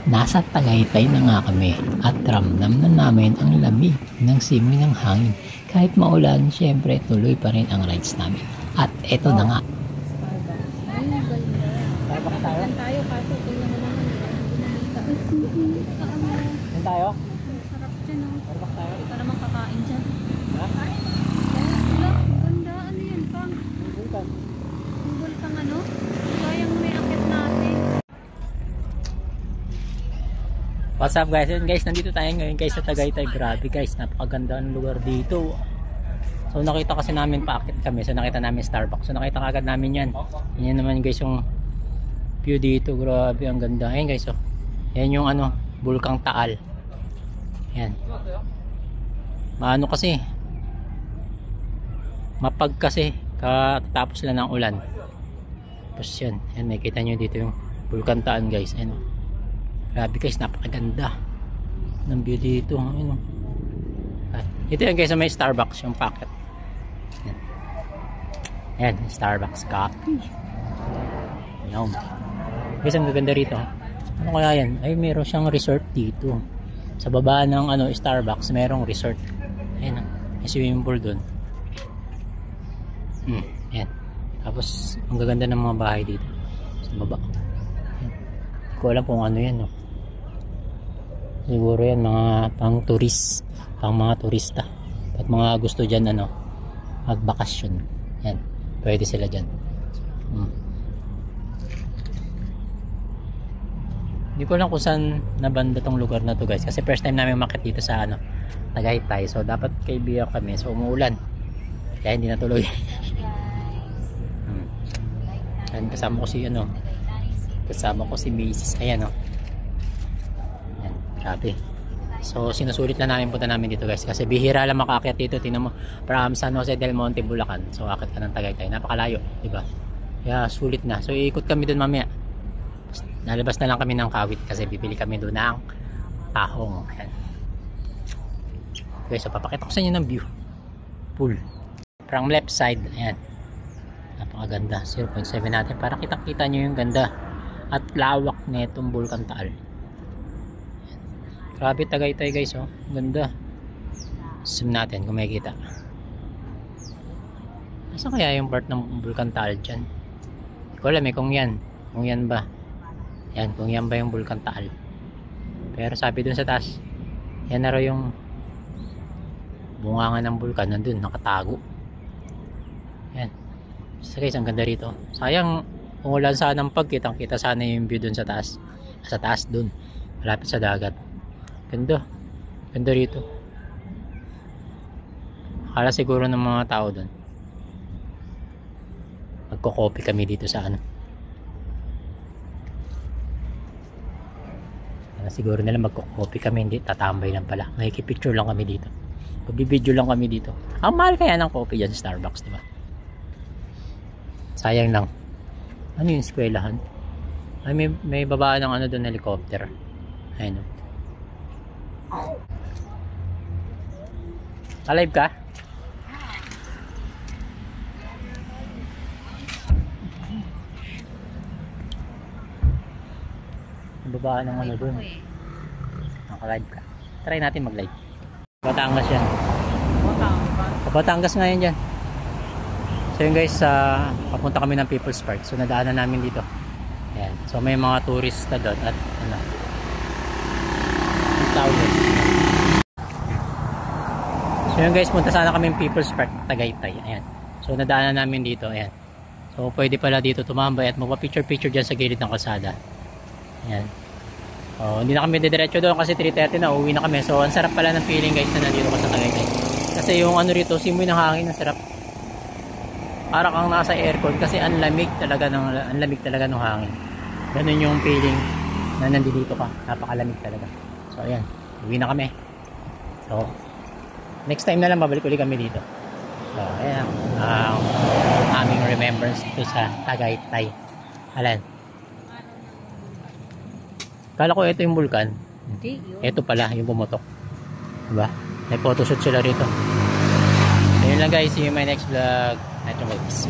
Nasa Tagaytay na nga kami at ramdam na namin ang lamig ng simoy ng hangin. Kahit maulan, syempre tuloy pa rin ang rides namin. At eto na nga. Saan tayo? Kaso tingnan mo naman. Saan tayo? Sarap dyan oh. Starbucks tayo? Hindi ka naman kakain dyan. Ha? Wala, ganda. Ano yan pang? Google kang ano? Sayang may akit natin. What's up guys? Yun guys, nandito tayo ngayon guys sa Tagaytay. Grabe guys, napakaganda ng lugar dito. So nakita kasi namin, paakit kami. So nakita namin Starbucks. So nakita kagad namin yan. Yan naman guys yung view dito. Grabe, ang ganda. Ayan guys oh. Yan yung ano, Bulkang Taal. Yan. Maano kasi. Mapag kasi. Katapos lang ng ulan. Tapos yan. Yan, nakita nyo dito yung Bulkang Taal guys. Ayan oh. Grabe guys, napakaganda ng view dito. Ayun, ito yan guys, may Starbucks yung packet. Yan. Ayan, Starbucks coffee. Ayan. Guys, ang gaganda rito. Ano kaya yan? Ay, meron siyang resort dito. Sa baba ng ano, Starbucks, merong resort. Ayan, may swimming pool dun. Ayan. Tapos, ang gaganda ng mga bahay dito. Sa baba. Ayan. Hindi ko alam kung ano yan, no? Siguro yan mga pang tourist, pang mga turista. At mga gusto dyan ano, magbakasyon. Yan, pwede sila dyan. Hindi ko lang kung saan nabanda tong lugar na to guys. Kasi first time namin umakyat dito sa ano, Tagaytay. So dapat kaibigan kami. So umuulan. Kaya hindi natuloy. Yan, kasama ko si ano. Kasama ko si Macy's. Ayan o. Grabe. So sinusulit na namin punta namin dito guys kasi bihira lang makaakyat dito. Tingnan mo, from San Jose del Monte, Bulacan. So akit ka ng Tagaytay, napakalayo, di ba? Kaya sulit na. So iikot kami doon mamaya. Nalabas na lang kami ng Kawit kasi bibili kami doon ng tahong. Ayan. Okay, so papakita ko sa inyo ng view. Pool. From left side, ayan. Napakaganda. 0.7 natin para kitang-kita nyo yung ganda at lawak nitong Bulkang Taal. Grabe Tagaytay guys oh. Ganda. Zoom natin kung makikita. Nasaan kaya yung part ng Bulkang Taal dyan? Hindi ko alam eh kung yan. Kung yan ba. Yan, kung yan ba yung Bulkang Taal. Pero sabi dun sa taas, yan na raw yung bunga ng bulkan. Nandun, nakatago. Yan. So guys, ang ganda rito. Sayang, kung ulan sana ng kitang kita sana yung view dun sa taas. Sa taas dun. Malapit sa dagat. Ganda. Ganda rito. Akala siguro ng mga tao doon. Magko-coffee kami dito sa ano. Akala siguro nila magko-coffee kami. Hindi, tatambay lang pala. Makikipicture lang kami dito. Magbibideo lang kami dito. Ang mahal kaya ng coffee dyan sa Starbucks, diba? Sayang lang. Ano yung eskwelahan? Ay, may babaan ng ano doon, helicopter. Ayun. Alive ka? Babaan ng ano doon. Naka-live ka. Try natin mag-live. Batangas yan. Batangas ngayon dyan. So yun guys, papunta kami ng People's Park. So nadaanan namin dito. Ayan. So may mga turista doon at ano, tawag. So yun guys, punta sana kami ng People's Park Tagaytay. Ayan. So nadaanan namin dito. Ayan. So pwede pala dito tumambay at magpa-picture-picture dyan sa gilid ng kalsada. Ayan. Hindi na kami didiretso doon kasi 3:30 na, uwi na kami. So ang sarap pala ng feeling guys na nandito ko sa Tagaytay. Kasi yung ano rito, simoy ng hangin, ang sarap. Para kang nasa aircon kasi ang lamig talaga ng hangin. Ganun yung feeling na nandito ka. Napakalamig talaga. So ayan, uwi na kami. So next time na lang babalik ulit kami dito. So ayan, aming remembrance dito sa Tagaytay. Alan, kala ko ito yung bulkan. Ito pala yung pumutok, diba? May photoshoot sila rito. Ayun lang guys, see you in my next vlog. Ito guys.